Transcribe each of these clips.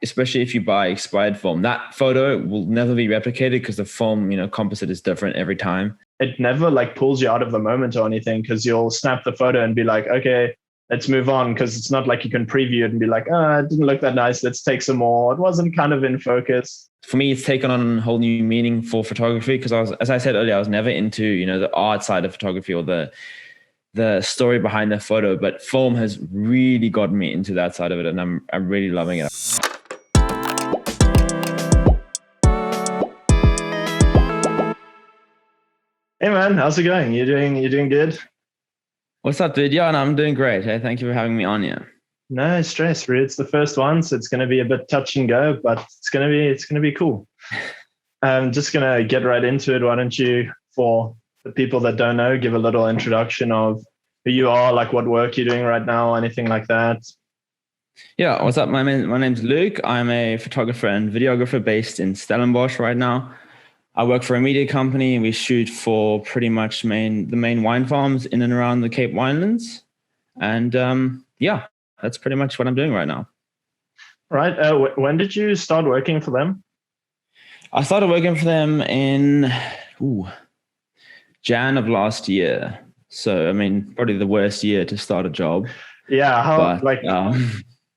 especially if you buy expired film, that photo will never be replicated because the film, composite is different every time. It never like pulls you out of the moment or anything, because you'll snap the photo and be like, okay, let's move on, because it's not like you can preview it and be like, it didn't look that nice, let's take some more. It wasn't kind of in focus. For me, it's taken on a whole new meaning for photography, because as I said earlier, I was never into, the art side of photography or the story behind the photo, but film has really gotten me into that side of it, and I'm really loving it. Hey man, how's it going? You doing good? What's up, dude? Yeah, no, I'm doing great. Hey, thank you for having me on here. No stress, really. It's the first one, so it's going to be a bit touch and go, but it's going to be cool. I'm just going to get right into it. Why don't you, for the people that don't know, give a little introduction of who you are, like what work you're doing right now, anything like that? Yeah, what's up? My name's Luke. I'm a photographer and videographer based in Stellenbosch right now. I work for a media company, and we shoot for pretty much the main wine farms in and around the Cape Winelands. And yeah, that's pretty much what I'm doing right now. Right. When did you start working for them? I started working for them in Jan of last year. So, I mean, probably the worst year to start a job. Yeah.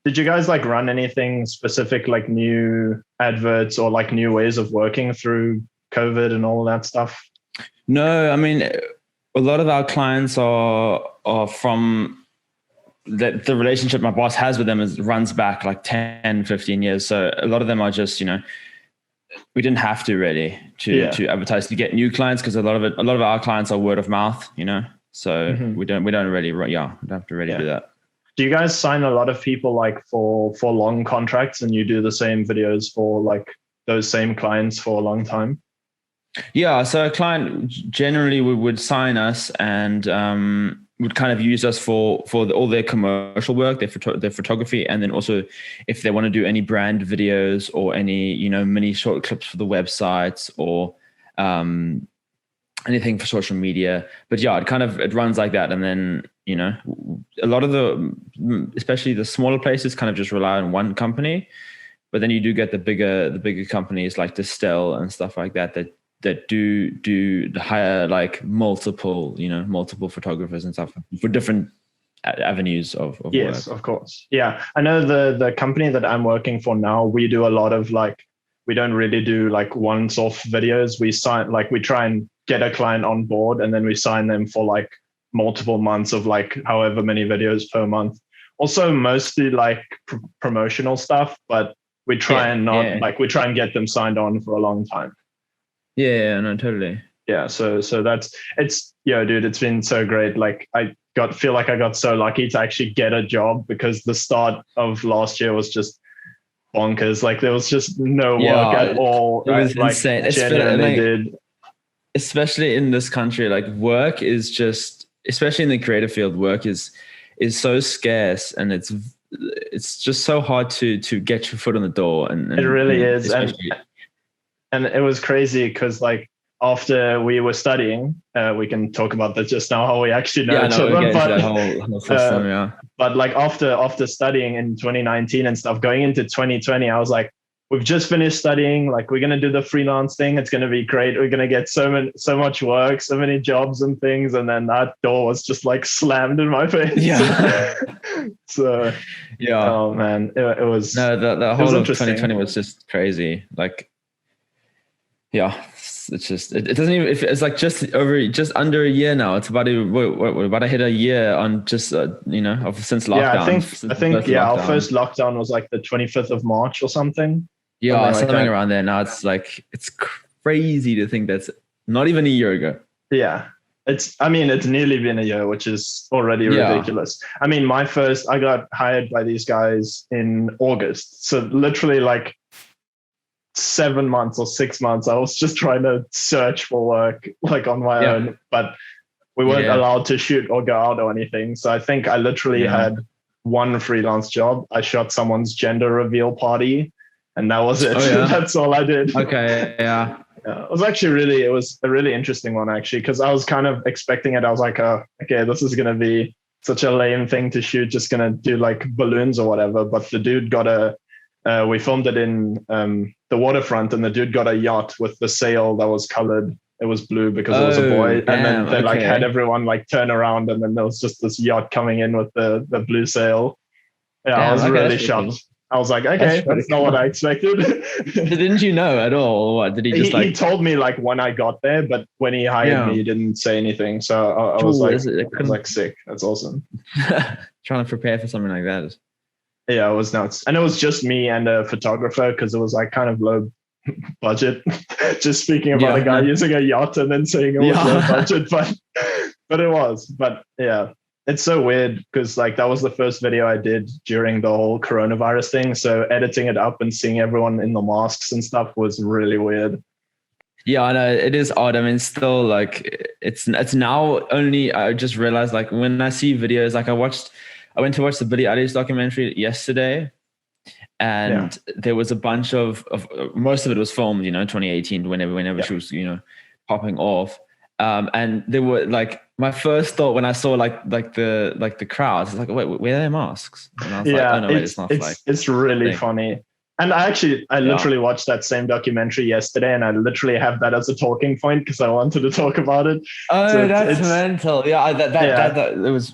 Did you guys like run anything specific, like new adverts or like new ways of working through COVID and all that stuff? No, I mean, a lot of our clients are from the relationship my boss has with them runs back like 10, 15 years. So a lot of them are just, we didn't have to really to advertise to get new clients, because a lot of our clients are word of mouth, so we don't really, we don't have to really do that. Do you guys sign a lot of people like for long contracts, and you do the same videos for like those same clients for a long time? Yeah, so a client generally would sign us and would kind of use us for all their commercial work, their photography, and then also if they want to do any brand videos or any mini short clips for the websites or anything for social media. But yeah, it runs like that, and then a lot of especially the smaller places kind of just rely on one company, but then you do get the bigger companies like Distel and stuff like that do hire like multiple photographers and stuff for different avenues of yes, work. Of course. Yeah, I know the company that I'm working for now, we do a lot of like, we don't really do like once-off videos. We try and get a client on board, and then we sign them for like multiple months of like however many videos per month. Also mostly like promotional stuff, but we try we try and get them signed on for a long time. Yeah, no, totally. Yeah, so it's dude, it's been so great. Like I feel like I got so lucky to actually get a job, because the start of last year was just bonkers. Like there was just no work at all. It was insane. Especially in this country, like work is just, especially in the creative field, work is so scarce, and it's just so hard to get your foot in the door. And it really is. And it was crazy because like after we were studying, we can talk about that just now, how we actually know each other. But, that whole system, but like after studying in 2019 and stuff, going into 2020, I was like, we've just finished studying. Like we're going to do the freelance thing. It's going to be great. We're going to get so much work, so many jobs and things. And then that door was just like slammed in my face. Yeah. So, yeah. Oh man, it was. No, the whole of 2020 was just crazy. Like, yeah, it's just, it doesn't even, it's like just under a year now. It's about to hit a year on just, since lockdown. I think our first lockdown was like the 25th of March or something. Yeah, something around there. Now it's like, it's crazy to think that's not even a year ago. Yeah. It's nearly been a year, which is already ridiculous. I mean, I got hired by these guys in August. So literally like 7 months or 6 months, I was just trying to search for work like on my own, but we weren't allowed to shoot or go out or anything. So I think I literally had one freelance job. I shot someone's gender reveal party, and that was it. That's all I did. Okay. Yeah. It was a really interesting one actually, because I was kind of expecting it. I was like, oh, okay, this is going to be such a lame thing to shoot, just going to do like balloons or whatever. But the dude got a We filmed it in the waterfront, and the dude got a yacht with the sail that was colored. It was blue because it was a boy. Damn, and then they like had everyone like turn around, and then there was just this yacht coming in with the blue sail. Yeah, damn, I was really shocked. Cool. I was like, okay, that's not what I expected. Didn't you know at all? Or what? Did he just he told me like when I got there, but when he hired me, he didn't say anything. So I was like, sick. That's awesome. Trying to prepare for something like that. Yeah, it was nuts. And it was just me and a photographer because it was like kind of low budget. Just speaking about a guy using a yacht and then saying it was low budget, but it was. But yeah, it's so weird because like that was the first video I did during the whole coronavirus thing. So editing it up and seeing everyone in the masks and stuff was really weird. Yeah, I know it is odd. I mean, still like it's now only I just realized like when I see videos, like I went to watch the Billie Eilish documentary yesterday, and there was a bunch of most of it was filmed, 2018, whenever she was, popping off. And they were like, my first thought when I saw like the crowds, it's like, wait, where are their masks? And I was like, oh no, wait, it's not like it's really funny. And I literally watched that same documentary yesterday, and I literally have that as a talking point because I wanted to talk about it. Oh, so that's mental. Yeah, that it was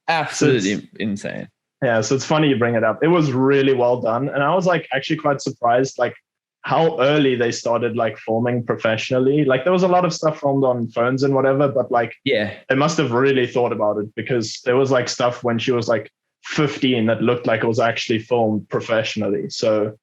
absolutely insane. Yeah, so it's funny you bring it up. It was really well done, and I was like actually quite surprised like how early they started like filming professionally. Like there was a lot of stuff filmed on phones and whatever, but like they must have really thought about it because there was like stuff when she was like 15 that looked like it was actually filmed professionally. So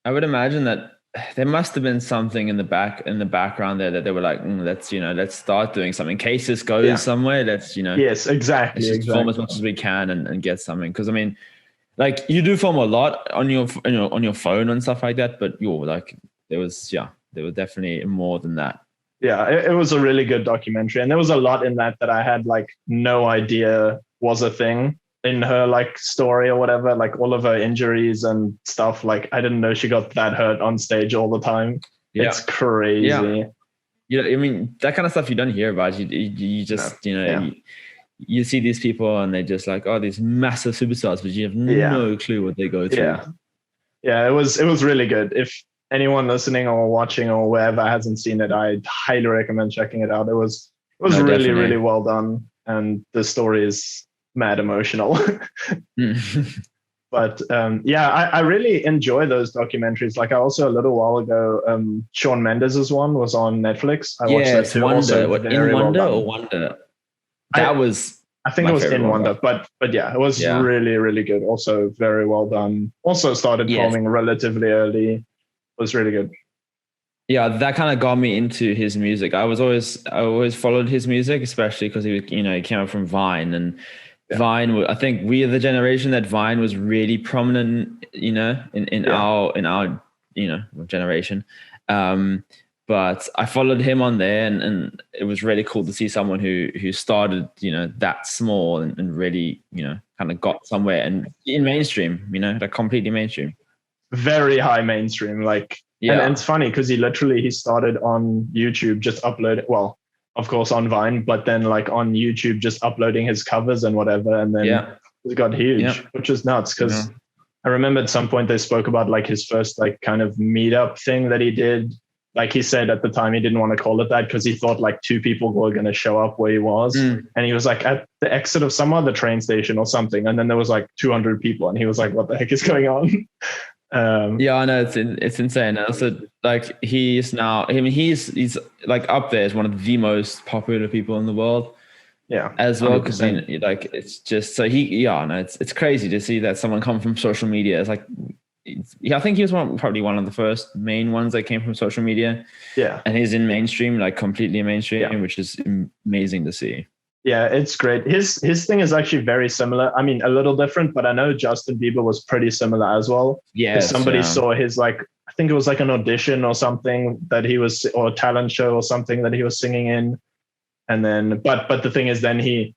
I would imagine that there must have been something in the background there that they were like, let's start doing something in case this goes somewhere. Let's yes, exactly. Let's just film as much as we can and get something. Because I mean, like you do film a lot on your phone and stuff like that, but there was definitely more than that. Yeah, it was a really good documentary, and there was a lot in that I had like no idea was a thing in her like story or whatever, like all of her injuries and stuff. Like I didn't know she got that hurt on stage all the time. It's crazy. Yeah, I mean that kind of stuff you don't hear about. You just you see these people and they're just like, oh, these massive superstars, but you have no clue what they go through. Yeah, it was really good. If anyone listening or watching or wherever hasn't seen it, I highly recommend checking it out. It was really, really well done, and the story is mad emotional. But I really enjoy those documentaries. Like I also a little while ago, Shawn Mendes' one was on Netflix. I watched that too. Wonder. What, In Wonder or Wonder? That was I think it was In Wonder, but yeah, it was really, really good. Also very well done. Also started filming relatively early. It was really good. Yeah, that kind of got me into his music. I always followed his music, especially because he came up from Vine, and Vine. I think we are the generation that Vine was really prominent, in our generation. But I followed him on there, and it was really cool to see someone who started, that small and really, kind of got somewhere and in mainstream, like completely mainstream. Very high mainstream, like. Yeah. And it's funny because he started on YouTube, just upload it. Well, of course on Vine, but then like on YouTube, just uploading his covers and whatever. And then it got huge, which is nuts. Because I remember at some point they spoke about like his first like kind of meetup thing that he did. Like he said at the time, he didn't want to call it that because he thought like 2 people were going to show up where he was. And he was like at the exit of some other train station or something. And then there was like 200 people. And he was like, what the heck is going on? I know it's insane. Also, like he's like up there as one of the most popular people in the world. Yeah, as well, because like it's just so it's crazy to see that someone come from social media. It's like I think he was probably one of the first main ones that came from social media. Yeah, and he's in mainstream, like completely mainstream, which is amazing to see. Yeah, it's great. His thing is actually very similar. I mean, a little different, but I know Justin Bieber was pretty similar as well. Yeah, somebody saw his I think it was like an audition or something or a talent show or something that he was singing in, and then but the thing is, then he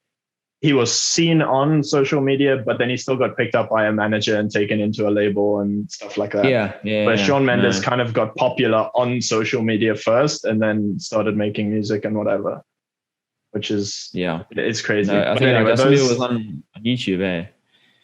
was seen on social media, but then he still got picked up by a manager and taken into a label and stuff like that. Yeah. Shawn Mendes kind of got popular on social media first, and then started making music and whatever. Which is it's crazy. No, I think Justin Bieber was on YouTube,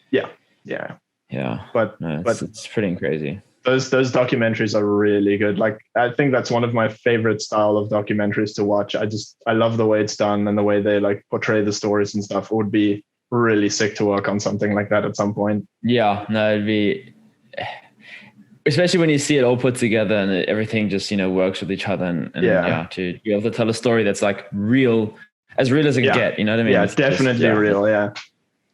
Yeah. Yeah. But it's pretty crazy. Those documentaries are really good. Like, I think that's one of my favorite style of documentaries to watch. I love the way it's done and the way they like portray the stories and stuff. It would be really sick to work on something like that at some point. Yeah, no, it'd be, especially when you see it all put together and everything just, works with each other and to be able to tell a story that's like real as it can get, you know what I mean? Yeah, it's definitely just, real. Yeah.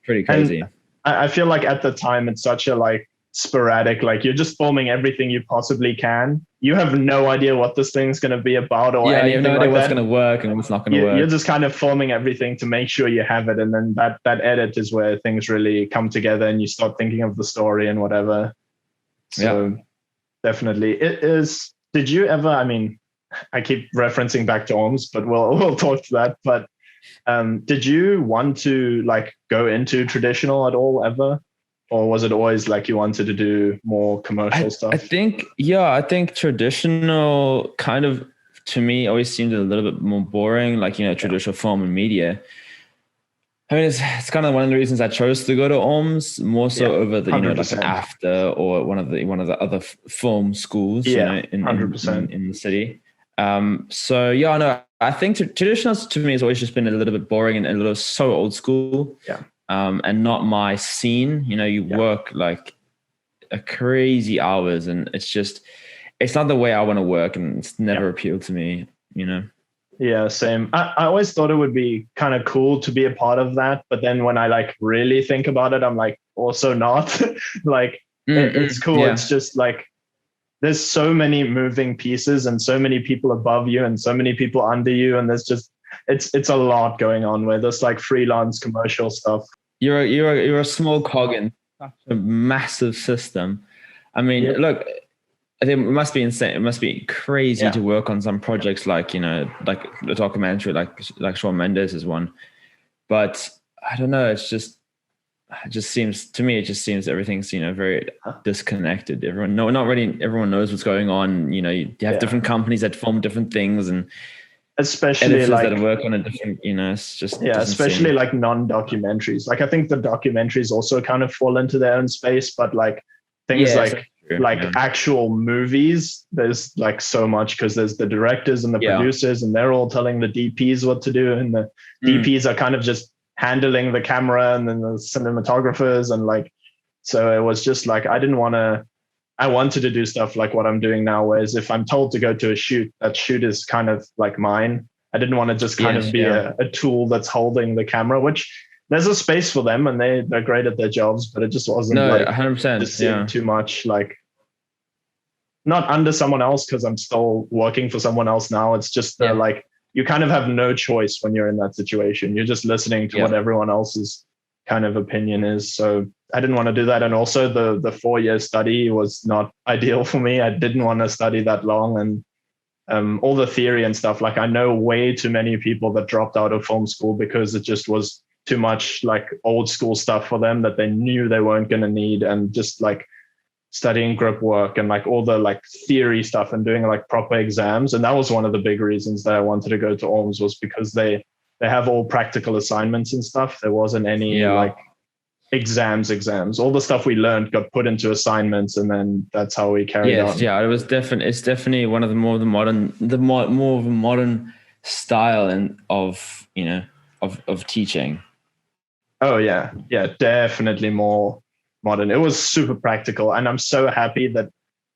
Pretty crazy. And I feel like at the time it's such a like sporadic, like you're just filming everything you possibly can. You have no idea what this thing's going to be about or anything. You have no idea what's going to work and what's not going to work. You're just kind of filming everything to make sure you have it. And then that edit is where things really come together and you start thinking of the story and whatever. So definitely it is. Did you ever, I mean, I keep referencing back to ORMS, but we'll talk to that. But did you want to like go into traditional at all ever? Or was it always like you wanted to do more commercial stuff? I think traditional kind of, to me, always seemed a little bit more boring, like, traditional film and media. I mean, it's kind of one of the reasons I chose to go to ORMS more so over the, like AFTA or one of the other film schools, in the city. I think traditional to me has always just been a little bit boring and a little so old school. Yeah. And not my scene. You work like a crazy hours and it's not the way I want to work and it's never appealed to me, Yeah, same. I always thought it would be kind of cool to be a part of that. But then when I like really think about it, I'm like also not like it's cool. Yeah. It's just like, there's so many moving pieces and so many people above you and so many people under you. And there's just, it's a lot going on where there's like freelance commercial stuff. You're a small cog in such a massive system. I mean, look, I think it must be insane. It must be crazy to work on some projects like, like a documentary, like Shawn Mendes is one. But I don't know. It just seems to me, everything's, very disconnected. Everyone knows what's going on. You have different companies that film different things and especially like that work on a different, it's just especially like non-documentaries. Like I think the documentaries also kind of fall into their own space, but like things actual movies, there's like so much because there's the directors and the producers and they're all telling the DPs what to do, and the DPs are kind of just handling the camera and then the cinematographers and like, so it was just like I wanted to do stuff like what I'm doing now, whereas if I'm told to go to a shoot, that shoot is kind of like mine. I didn't want to just kind of be a tool that's holding the camera, which there's a space for them and they're great at their jobs, but it just wasn't 100%, too much like not under someone else because I'm still working for someone else now. It's just like you kind of have no choice when you're in that situation. You're just listening to what everyone else's kind of opinion is. So I didn't want to do that. And also the 4-year study was not ideal for me. I didn't want to study that long. And all the theory and stuff, like I know way too many people that dropped out of film school because it just was too much like old school stuff for them that they knew they weren't going to need. And just like studying grip work and like all the like theory stuff and doing like proper exams. And that was one of the big reasons that I wanted to go to ORMS, was because they have all practical assignments and stuff. There wasn't any like exams. All the stuff we learned got put into assignments, and then that's how we carried on. Yeah, it's definitely one of the more of a modern style and of teaching. Oh yeah, definitely more modern. It was super practical, and I'm so happy that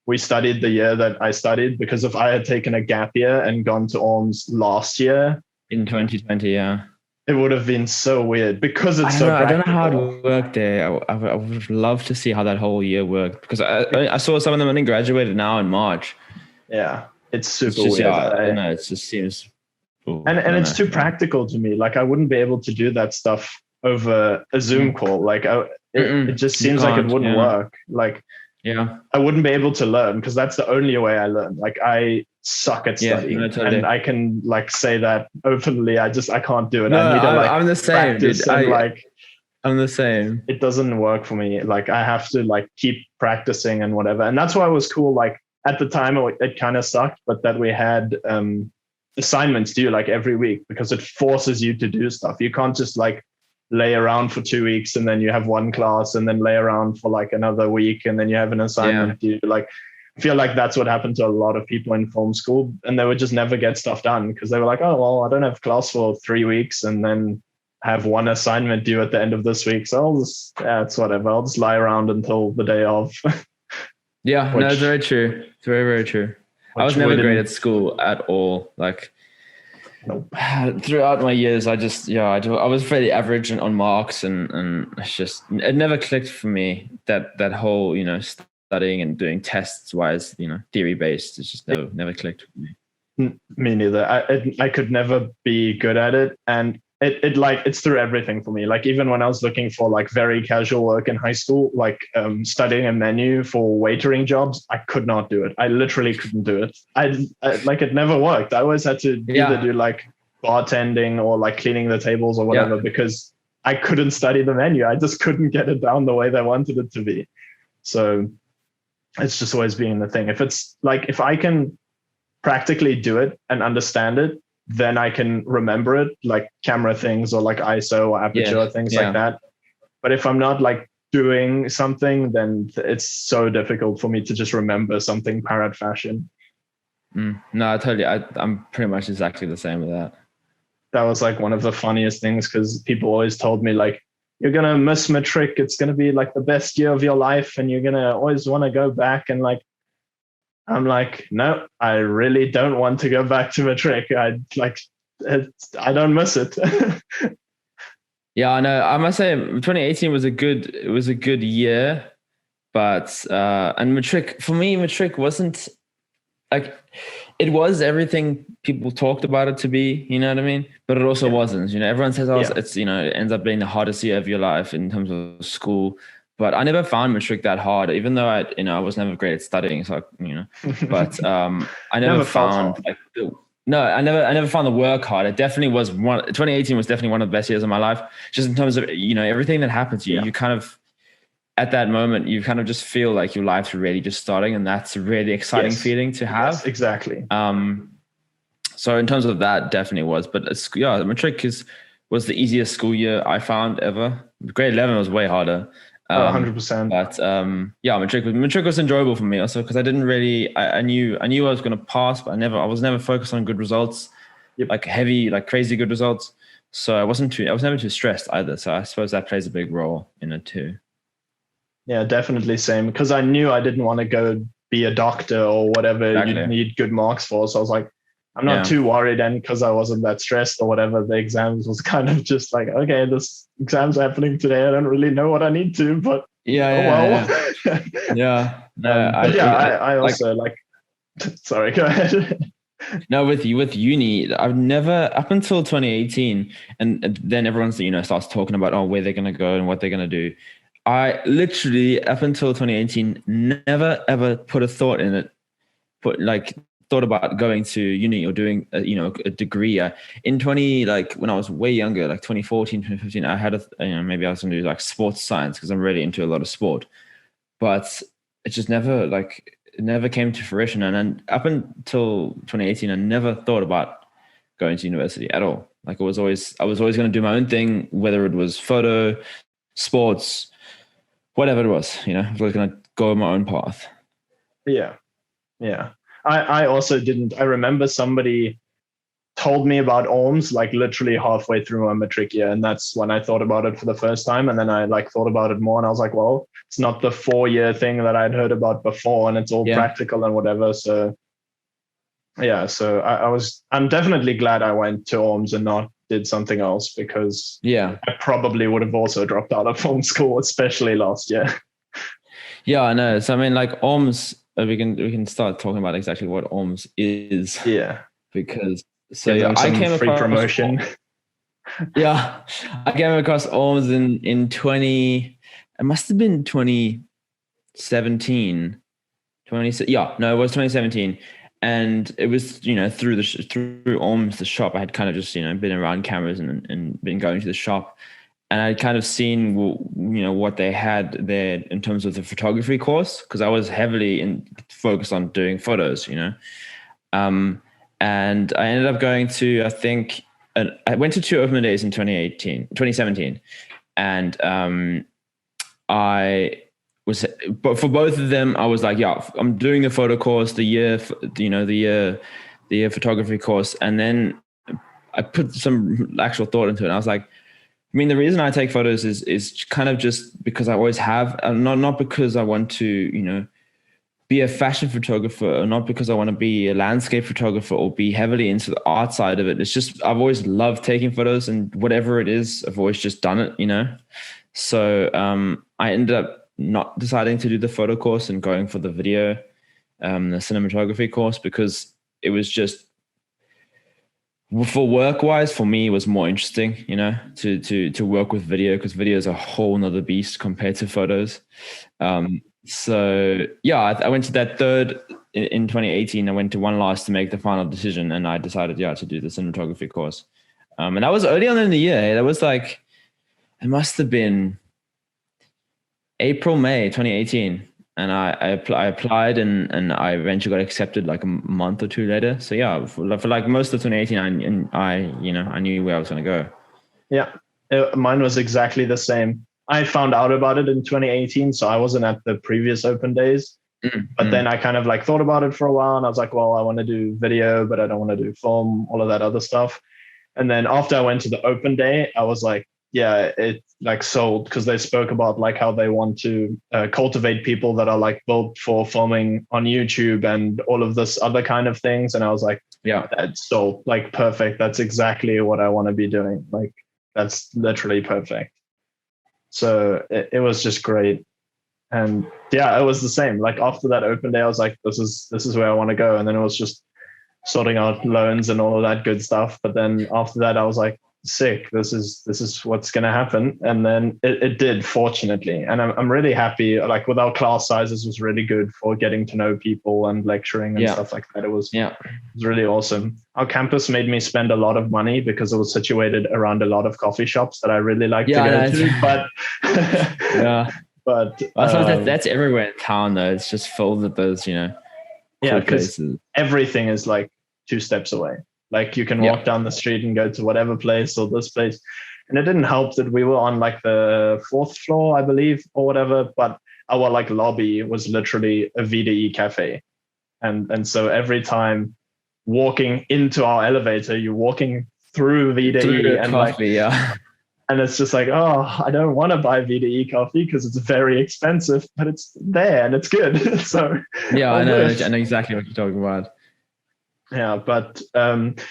we studied the year that I studied, because if I had taken a gap year and gone to ORMS last year in 2020, it would have been so weird because it's so practical. I don't know how it worked there. I would have loved to see how that whole year worked, because I saw some of them and graduated now in March. Yeah, it's super weird. I don't know, it just seems... And it's too practical to me. Like I wouldn't be able to do that stuff over a Zoom call. Like it just seems like it wouldn't work. Like I wouldn't be able to learn, because that's the only way I learn. Like I suck at studying, totally. And I can like say that openly. I can't do it. No, I need to I'm the same, dude. I'm the same. It doesn't work for me. Like I have to like keep practicing and whatever. And that's why it was cool. Like at the time it kind of sucked, but that we had assignments due like every week, because it forces you to do stuff. You can't just like lay around for 2 weeks and then you have one class and then lay around for like another week and then you have an assignment due. Like, I feel like that's what happened to a lot of people in film school, and they would just never get stuff done because they were like, oh, well, I don't have class for 3 weeks and then have one assignment due at the end of this week. So I'll just, it's whatever. I'll just lie around until the day of. Yeah, no, it's very true. It's very, very true. I was never great at school at all. Like, nope. Throughout my years, I was fairly average on marks, and it's just, it never clicked for me that whole, studying and doing tests wise, theory based. It's just never clicked for me. Me neither. I could never be good at it, and it's through everything for me. Like, even when I was looking for like very casual work in high school, like studying a menu for waitering jobs, I could not do it. I literally couldn't do it. I like, it never worked. I always had to either do like bartending or like cleaning the tables or whatever, because I couldn't study the menu. I just couldn't get it down the way they wanted it to be. So it's just always been the thing. If it's like, if I can practically do it and understand it, then I can remember it, like camera things or like ISO or aperture, things like that. But if I'm not like doing something, then it's so difficult for me to just remember something parrot fashion. No, totally. I'm pretty much exactly the same with that. That was like one of the funniest things, because people always told me like, you're going to miss Matric. It's going to be like the best year of your life. And you're going to always want to go back. And like, I'm like, no, I really don't want to go back to Matric. I don't miss it. Yeah, I know. I must say 2018 was a good year, but and Matric, for me, Matric wasn't like, it was everything people talked about it to be, you know what I mean? But it also wasn't, everyone says, it's, it ends up being the hardest year of your life in terms of school. But I never found Matric that hard, even though I was never great at studying. So, but I never found I never found the work hard. It definitely was 2018 was definitely one of the best years of my life, just in terms of, everything that happened to you. You kind of, at that moment, you kind of just feel like your life's really just starting, and that's a really exciting feeling to have. Yes, exactly. So in terms of that, definitely was. But Matric was the easiest school year I found ever. Grade 11 was way harder. 100%. But Matric was enjoyable for me also, because I didn't really, I knew I was going to pass, but I was never focused on good results, like heavy, like crazy good results. So I was never too stressed either. So I suppose that plays a big role in it too. Yeah, definitely same. Because I knew I didn't want to go be a doctor or whatever you need good marks for. So I was like, I'm not too worried. And because I wasn't that stressed or whatever, the exams was kind of just like, okay, this exam's happening today. I don't really know what I need to, but I also like sorry, go ahead. No, with uni, I've never, up until 2018, and then everyone starts talking about where they're going to go and what they're going to do. I literally, up until 2018, never ever put a thought in it, thought about going to uni or doing a degree. In when I was way younger, like 2014, 2015, I had maybe I was going to do like sports science, because I'm really into a lot of sport, but it just never came to fruition. And then up until 2018, I never thought about going to university at all. Like, I was always going to do my own thing, whether it was photo, sports, whatever it was, I was going to go my own path. Yeah. I also didn't. I remember somebody told me about ORMS like literally halfway through my Matric year, and that's when I thought about it for the first time. And then I thought about it more, and I was like, well, it's not the 4-year thing that I'd heard about before, and it's all practical and whatever. So I'm definitely glad I went to ORMS and not did something else, because I probably would have also dropped out of film school, especially last year. Yeah, I know. So I mean, like, ORMS, we can start talking about exactly what ORMS is. Yeah. Because I came across free promotion. I came across ORMS in 20. It must have been 2017. It was 2017, and it was through ORMS, the shop. I had kind of just been around cameras and been going to the shop. And I'd kind of seen, what they had there in terms of the photography course, because I was heavily focused on doing photos, and I ended up going to, I think I went to 2 open days in 2017, and but for both of them, I was like, yeah, I'm doing the photo course, the year photography course, and then I put some actual thought into it. And I was like, I mean, the reason I take photos is kind of just because I always have, not because I want to, be a fashion photographer, or not because I want to be a landscape photographer or be heavily into the art side of it. It's just, I've always loved taking photos, and whatever it is, I've always just done it. So I ended up not deciding to do the photo course and going for the video, the cinematography course, because it was just, for work wise, for me, it was more interesting, to work with video, because video is a whole nother beast compared to photos. So yeah, I went to that third in 2018. I went to one last to make the final decision, and I decided, to do the cinematography course. And that was early on in the year. That was like, it must have been April, May 2018. And I applied, and I eventually got accepted like a month or two later. So yeah, for like most of 2018, I knew where I was going to go. Yeah, mine was exactly the same. I found out about it in 2018, so I wasn't at the previous open days. But then I kind of like thought about it for a while, and I was like, well, I want to do video, but I don't want to do film, all of that other stuff. And then after I went to the open day, I was like, yeah, it like sold, because they spoke about like how they want to cultivate people that are like built for filming on YouTube and all of this other kind of things. And I was like, yeah, that's sold, like perfect. That's exactly what I want to be doing. Like that's literally perfect. So it was just great. And yeah, it was the same. Like after that open day, I was like, this is where I want to go. And then it was just sorting out loans and all of that good stuff. But then after that, I was like, sick, this is what's going to happen. And then it did, fortunately. And I'm really happy. Like with our class sizes was really good for getting to know people and lecturing and stuff like that. It was really awesome. Our campus made me spend a lot of money because it was situated around a lot of coffee shops that I really like to go to. But but that's everywhere in town though. It's just filled with those, cool places. Everything is like 2 steps away. Like you can walk down the street and go to whatever place or this place. And it didn't help that we were on like the 4th floor, I believe, or whatever. But our like lobby was literally a VDE cafe. And so every time walking into our elevator, you're walking through VDE and coffee, and it's just like, oh, I don't want to buy VDE coffee because it's very expensive, but it's there and it's good. So I know exactly what you're talking about. Yeah, but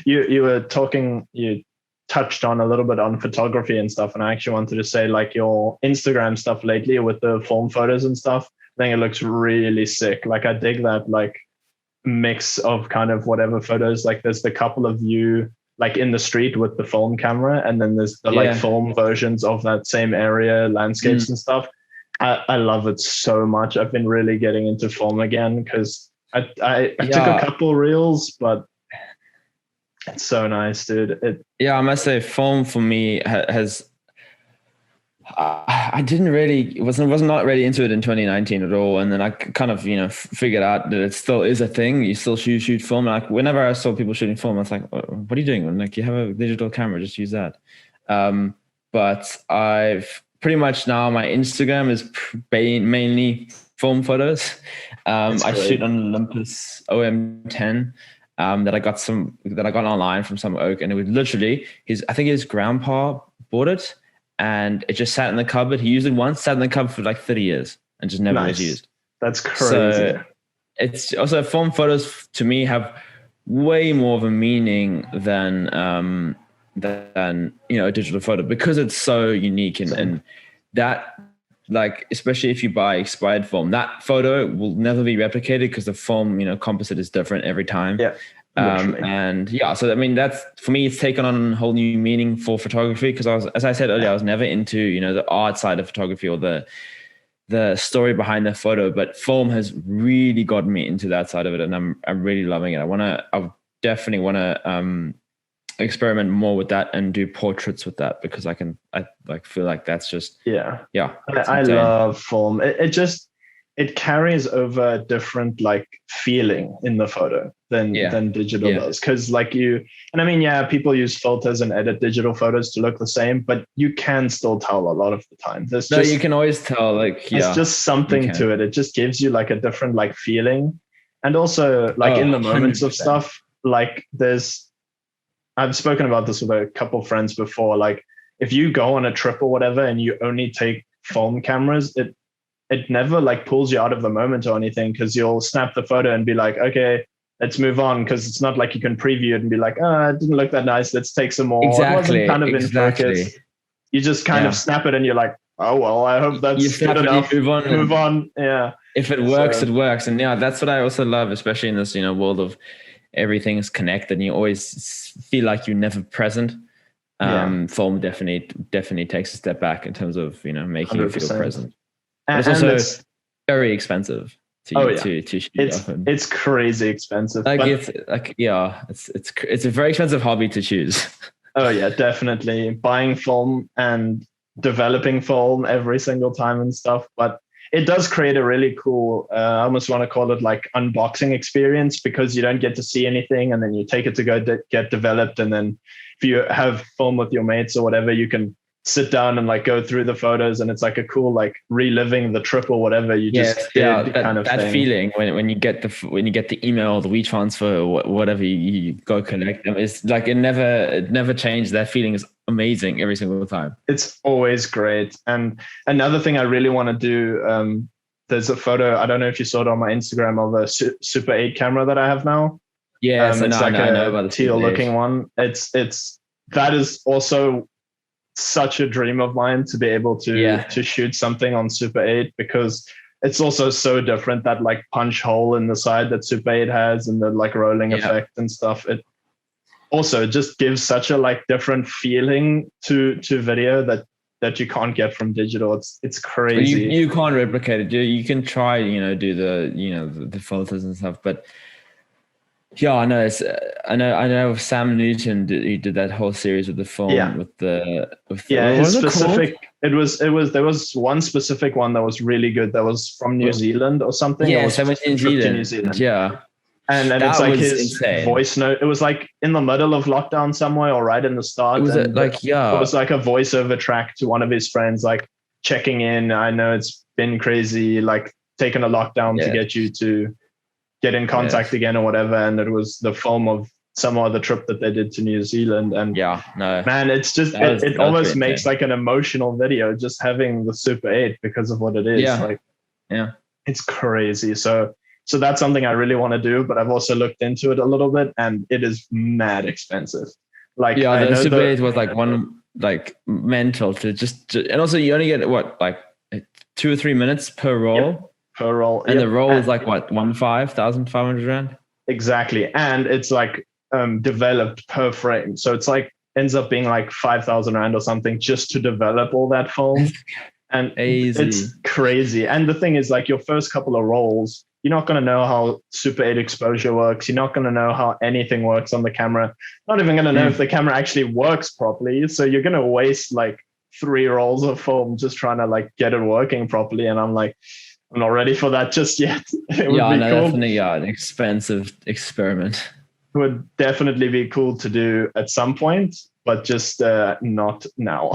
you were talking, you touched on a little bit on photography and stuff, and I actually wanted to say like your Instagram stuff lately with the form photos and stuff, I think it looks really sick. Like I dig that like mix of kind of whatever photos, like there's the couple of you like in the street with the phone camera, and then there's the like film versions of that same area, landscapes and stuff. I love it so much. I've been really getting into film again because I took a couple reels, but it's so nice, dude. I must say, film for me has. I was not really into it in 2019 at all, and then I kind of figured out that it still is a thing. You still shoot film. Like whenever I saw people shooting film, I was like, "What are you doing?" I'm like, you have a digital camera, just use that. But I've pretty much now my Instagram is mainly film photos. I shoot on Olympus OM10 that I got online from some oak, and it was literally I think his grandpa bought it, and it just sat in the cupboard. He used it once, sat in the cupboard for like 30 years, and just never was used. That's crazy. So it's also, film photos to me have way more of a meaning than a digital photo, because it's so unique and that. Like, especially if you buy expired film, that photo will never be replicated because the film, composite is different every time. Yeah. So I mean, that's, for me, it's taken on a whole new meaning for photography, because as I said earlier, I was never into, the art side of photography or the story behind the photo, but film has really gotten me into that side of it, and I'm really loving it. I definitely want to experiment more with that and do portraits with that, because I feel like that's just I love film. It just, it carries over a different like feeling in the photo than digital does. Cause like people use filters and edit digital photos to look the same, but you can still tell a lot of the time. You can always tell, like, it's just something to it. It just gives you like a different like feeling. And also like in the moments 100%. Of stuff, like I've spoken about this with a couple of friends before. Like if you go on a trip or whatever and you only take film cameras, it never like pulls you out of the moment or anything, because you'll snap the photo and be like, okay, let's move on, because it's not like you can preview it and be like, it didn't look that nice, let's take some more. Exactly. It wasn't kind of in focus. You just kind of snap it and you're like, oh well, I hope that's good enough. Move on. Yeah. If it works, it works. And that's what I also love, especially in this world of everything is connected and you always feel like you're never present. Film definitely takes a step back in terms of making 100%. You feel present. But it's also very expensive to shoot. It's crazy expensive. It's a very expensive hobby to choose. Oh yeah, definitely. Buying film and developing film every single time and stuff. But it does create a really cool, I almost want to call it like unboxing experience, because you don't get to see anything and then you take it to go get developed. And then if you have film with your mates or whatever, you can sit down and like go through the photos, and it's like a cool like reliving the trip or whatever you just did kind of that thing. Feeling when you get the email or the WeTransfer or whatever you go collect them, it's like it never changed. That feeling is amazing every single time. It's always great. And another thing I really want to do, there's a photo, I don't know if you saw it on my Instagram, of a Super 8 camera that I have now. Yeah, it's like I know about the teal looking one. That is also such a dream of mine, to be able to shoot something on Super 8, because it's also so different, that like punch hole in the side that Super 8 has and the like rolling effect and stuff. It also just gives such a like different feeling to video that you can't get from digital. It's crazy. You can't replicate it. You can try, do the filters and stuff, but yeah, I know. I know. Sam Newton he did that whole series with the film with the his specific. It was there was one specific one that was really good. That was from New Zealand or something. Yeah, so went to New Zealand. Yeah, and it's like his insane. Voice note. It was like in the middle of lockdown somewhere, or right in the start. It was it was like a voiceover track to one of his friends, like checking in. I know it's been crazy, like taking a lockdown to get you to get in contact again or whatever. And it was the film of some other trip that they did to New Zealand. And man, it's just, it almost makes like an emotional video just having the Super 8 because of what it is. It's crazy. So that's something I really want to do, but I've also looked into it a little bit and it is mad expensive. Like, the Super 8 was like one, like mental to just, and also you only get what, like 2 or 3 minutes per roll. Per roll, and the roll is like what, 1,500 rand? Exactly. And it's like developed per frame, so it's like ends up being like 5,000 rand or something just to develop all that foam. And it's crazy. And the thing is, like, your first couple of rolls, you're not going to know how Super 8 exposure works. You're not going to know how anything works on the camera. Not even going to know if the camera actually works properly. So you're going to waste like 3 rolls of foam just trying to like get it working properly. And I'm like, I'm not ready for that just yet. It would be cool. Definitely, an expensive experiment. It would definitely be cool to do at some point, but just not now.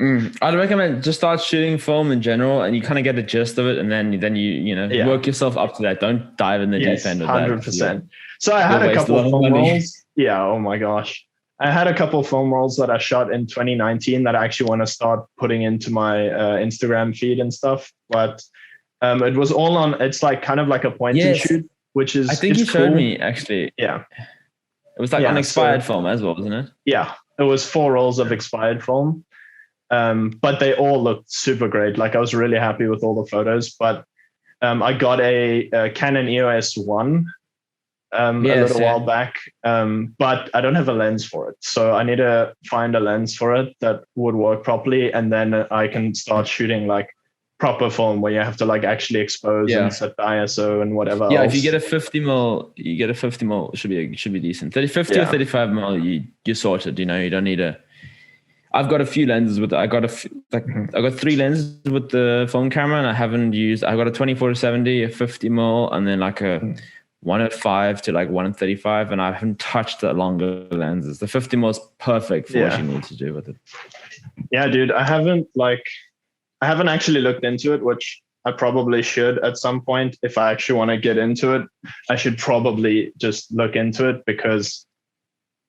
I'd recommend just start shooting film in general, and you kind of get the gist of it, and then you work yourself up to that. Don't dive in the deep end with 100%. So I had a couple of film rolls. Yeah. Oh my gosh. I had a couple of film rolls that I shot in 2019 that I actually want to start putting into my Instagram feed and stuff. But it was all on, it's like kind of like a point and shoot, which is, I think you showed me actually. Yeah. It was like on expired film as well, wasn't it? Yeah. It was 4 rolls of expired film. But they all looked super great. Like I was really happy with all the photos, but I got a Canon EOS 1 a little while back, but I don't have a lens for it. So I need to find a lens for it that would work properly. And then I can start shooting like proper film where you have to like actually expose and set the ISO and whatever else. If you get a 50 mil, should be decent. 50 or 35 mil, you're sorted. You don't need a I've got a few lenses with. I got three lenses with the film camera, and I haven't used. I got a 24-70, a 50mm, and then like a 105 to like 135, and I haven't touched the longer lenses. The 50mm is perfect for what you need to do with it. Yeah, dude, I haven't actually looked into it, which I probably should at some point. If I actually want to get into it, I should probably just look into it, because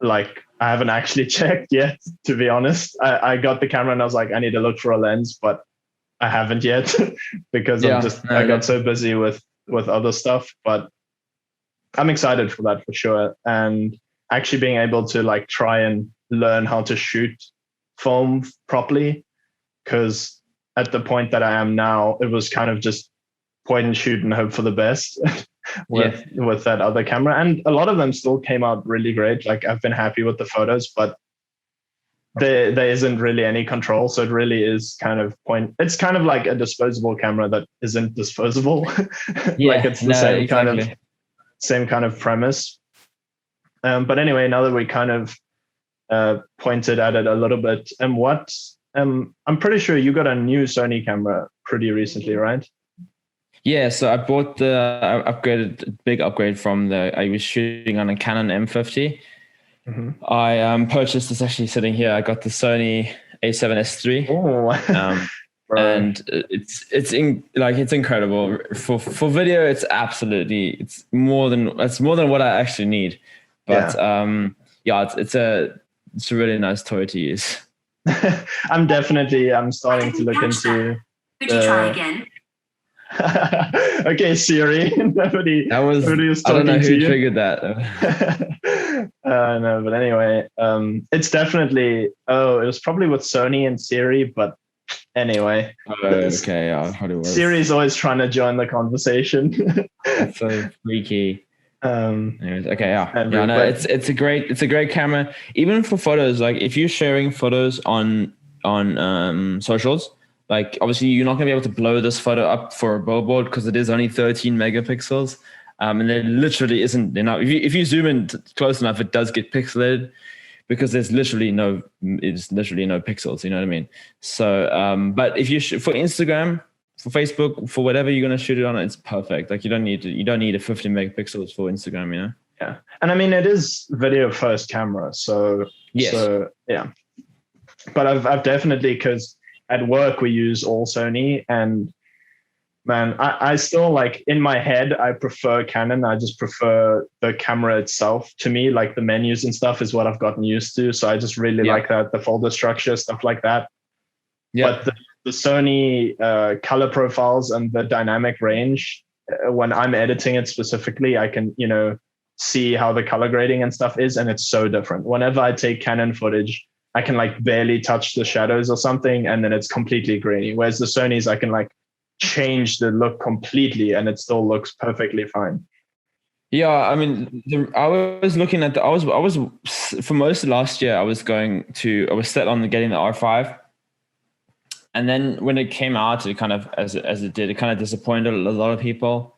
like I haven't actually checked yet, to be honest. I got the camera and I was like, I need to look for a lens, but I haven't yet because I got so busy with other stuff. But I'm excited for that for sure. And actually being able to like try and learn how to shoot film properly, because at the point that I am now, it was kind of just point and shoot and hope for the best with that other camera. And a lot of them still came out really great. Like I've been happy with the photos, but there isn't really any control. So it really is kind of it's kind of like a disposable camera that isn't disposable. Like it's the same kind of premise. But anyway, now that we kind of pointed at it a little bit, and I'm pretty sure you got a new Sony camera pretty recently, right? Yeah, so I bought the big upgrade from I was shooting on a Canon M50. Mm-hmm. I purchased this, actually sitting here. I got the Sony A7S III. Oh, and it's incredible for video. It's more than what I actually need. But it's a really nice toy to use. I'm starting to look into. Could you try again? Okay, Siri. Nobody was I don't know who triggered that. No, but anyway, it's definitely. It was probably with Sony and Siri, but anyway. Okay, yeah, how do it work? Siri's always trying to join the conversation. That's so freaky. Anyways, okay, it's a great camera, even for photos. Like if you're sharing photos on socials. Like obviously you're not gonna be able to blow this photo up for a billboard because it is only 13 megapixels. And there literally isn't enough. If you zoom in close enough, it does get pixelated because there's literally no pixels. You know what I mean? So, but if you for Instagram, for Facebook, for whatever you're gonna shoot it on, it's perfect. Like you don't need a 50 megapixels for Instagram. You know? Yeah, and I mean it is video first camera, so yes. So yeah. But I've definitely, because at work we use all Sony, and man, I still like in my head, I prefer Canon. I just prefer the camera itself. To me, like the menus and stuff is what I've gotten used to. So I just really like that, the folder structure, stuff like that. Yeah. But the Sony color profiles and the dynamic range, when I'm editing it specifically, I can, see how the color grading and stuff is. And it's so different. Whenever I take Canon footage, I can like barely touch the shadows or something, and then it's completely grainy. Whereas the Sonys, I can like change the look completely and it still looks perfectly fine. Yeah, I mean, I was looking at I was for most of last year, I was set on getting the R5. And then when it came out, it kind of, as it did, it kind of disappointed a lot of people,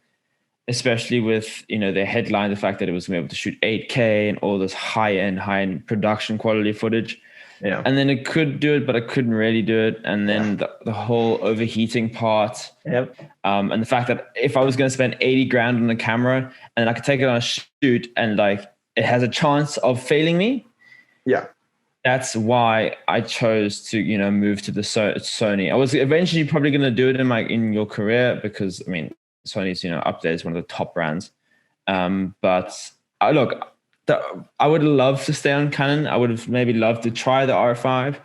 especially with, their headline, the fact that it was able to shoot 8K and all this high-end production quality footage. Yeah. And then it could do it, but it couldn't really do it. And then the whole overheating part. Yep. And the fact that if I was going to spend 80 grand on a camera and I could take it on a shoot and like it has a chance of failing me. Yeah. That's why I chose to, move to the Sony. I was eventually probably going to do it in your career because, I mean, Sony's, up there is one of the top brands. But I would love to stay on Canon. I would have maybe loved to try the R5.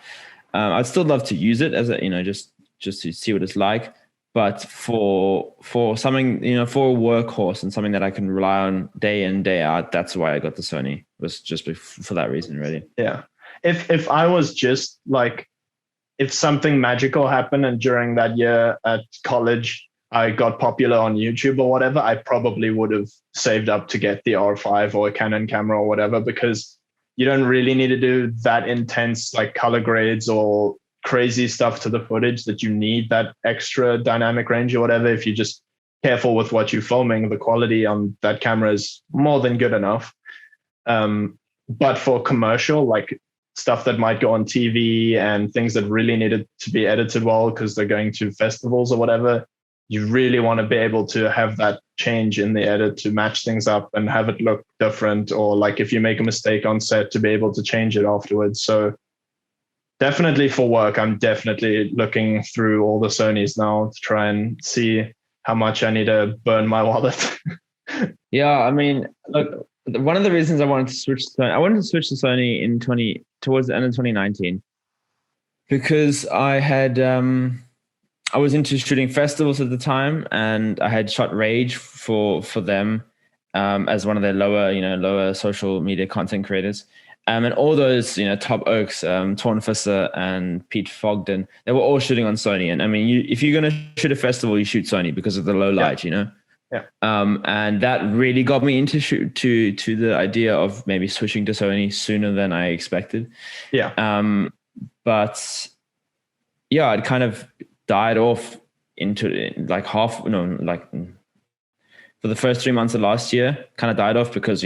I'd still love to use it as a, just to see what it's like. But for something, for a workhorse and something that I can rely on day in, day out, that's why I got the Sony. It was just for that reason, really. Yeah. If I was just like, if something magical happened and during that year at college, I got popular on YouTube or whatever, I probably would have saved up to get the R5 or a Canon camera or whatever, because you don't really need to do that intense like color grades or crazy stuff to the footage that you need that extra dynamic range or whatever. If you're just careful with what you're filming, the quality on that camera is more than good enough. But for commercial, like stuff that might go on TV and things that really needed to be edited well because they're going to festivals or whatever, you really want to be able to have that change in the edit to match things up and have it look different, or like if you make a mistake on set, to be able to change it afterwards. So definitely for work, I'm definitely looking through all the Sonys now to try and see how much I need to burn my wallet. Yeah, I mean, look, one of the reasons I wanted to switch to Sony, towards the end of 2019, because I was into shooting festivals at the time, and I had shot Rage for them as one of their lower social media content creators. And all those, top oaks, Torn Fisser and Pete Fogden, they were all shooting on Sony. And I mean, if you're going to shoot a festival, you shoot Sony because of the low light, Yeah. And that really got me into to the idea of maybe switching to Sony sooner than I expected. Yeah. But yeah, it kind of died off into for the first 3 months of last year, kind of died off because,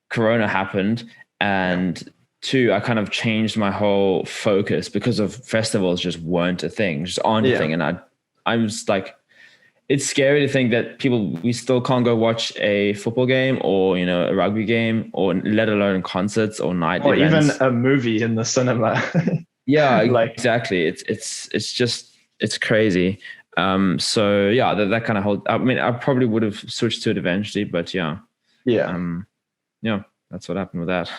Corona happened, and two, I kind of changed my whole focus because of festivals just weren't a thing, just aren't a thing. And I'm just like, it's scary to think that we still can't go watch a football game or, a rugby game, or let alone concerts or night or events. Even a movie in the cinema. Yeah, exactly. It's crazy. So yeah, that kind of I mean, I probably would have switched to it eventually, but yeah. Yeah, that's what happened with that.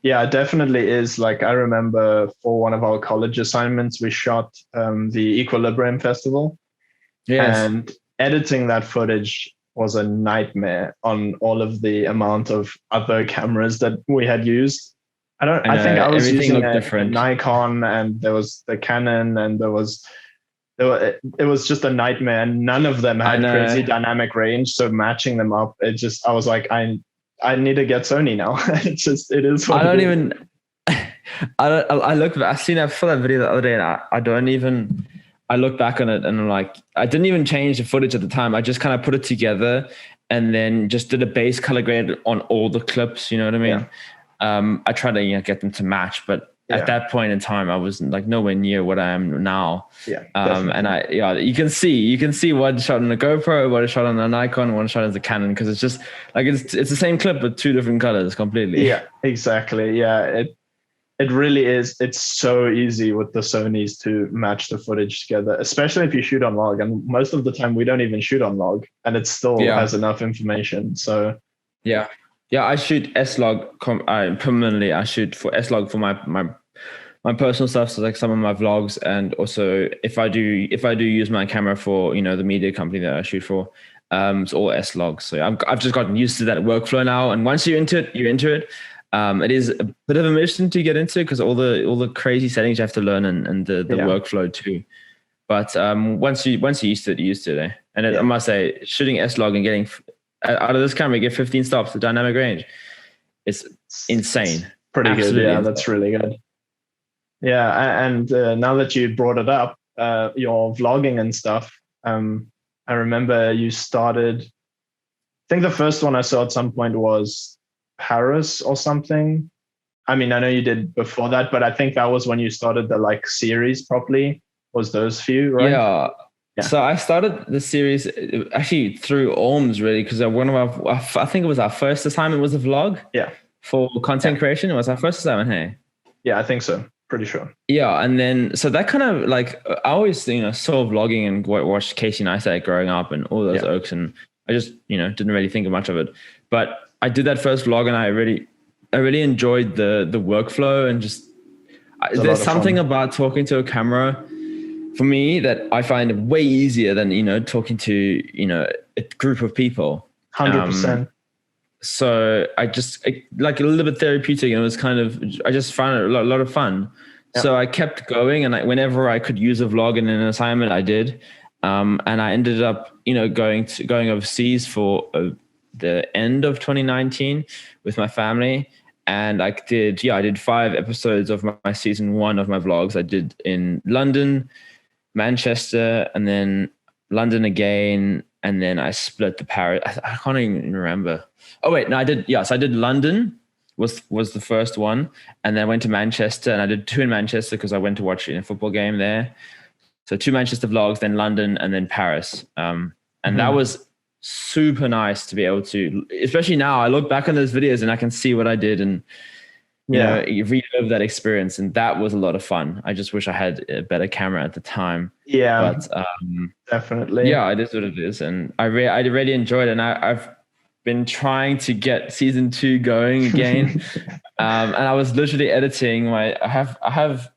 Yeah, it definitely is. Like, I remember for one of our college assignments, we shot the Equilibrium Festival. Yes. And editing that footage was a nightmare on all of the amount of other cameras that we had used. I think I was using a Nikon, and there was the Canon, and it was just a nightmare, and none of them had crazy dynamic range. So matching them up, I was like, I need to get Sony now. It is. I saw that video the other day, and I look back on it and I'm like, I didn't even change the footage at the time. I just kind of put it together and then just did a base color grade on all the clips. You know what I mean? Yeah. I tried to get them to match, but at that point in time, I was like nowhere near what I am now. Yeah. And you can see one shot on a GoPro, one shot on a Nikon, one shot as a Canon, because it's just like it's the same clip but two different colors completely. Yeah, exactly. Yeah, it really is. It's so easy with the Sonys to match the footage together, especially if you shoot on log. And most of the time, we don't even shoot on log, and it still has enough information. So yeah. I shoot S-Log permanently. I shoot for S-Log for my personal stuff, so like some of my vlogs, and also if I do use my camera for the media company that I shoot for, it's all S-Log. So I've just gotten used to that workflow now, and once you're into it, you're into it. It is a bit of a mission to get into because all the crazy settings you have to learn, and the workflow too. But once you're used to it, you're used to it. And I must say, shooting S-Log and getting out of this camera, get 15 stops, the dynamic range, it's insane. It's pretty Absolutely good. Yeah, insane. That's really good. Yeah, and now that you brought it up, your vlogging and stuff, I remember you started, I think the first one I saw at some point was Paris or something. I mean, I know you did before that, but I think that was when you started the series properly, was those few, right? Yeah. So I started the series actually through ORMS, really, because I think it was our first assignment was a vlog. Yeah. For content creation. It was our first assignment, hey? Yeah, I think so. Pretty sure. Yeah, and then so that kind of I always saw vlogging and watched Casey Neistat growing up and all those oaks, and I just didn't really think of much of it. But I did that first vlog, and I really enjoyed the workflow, and just there's something about talking to a camera for me that I find way easier than talking to a group of people. 100%. So I just like a little bit therapeutic, and it was I just found it a lot of fun. Yep. So I kept going, and whenever I could use a vlog in an assignment, I did. And I ended up, going overseas for the end of 2019 with my family. And I did 5 episodes of my season 1 of my vlogs. I did in London, Manchester, and then London again. And then I split the Paris. I can't even remember. Oh wait, no, I did. Yes, I did London, was the first one, and then I went to Manchester, and I did 2 in Manchester because I went to watch a football game there. So 2 Manchester vlogs, then London, and then Paris. And that was super nice to be able to, especially now I look back on those videos and I can see what I did, and you know, you relive that experience, and that was a lot of fun. I just wish I had a better camera at the time. Yeah, but definitely. Yeah, it is what it is, and I really enjoyed it, and I've been trying to get season 2 going again. And I was literally editing I have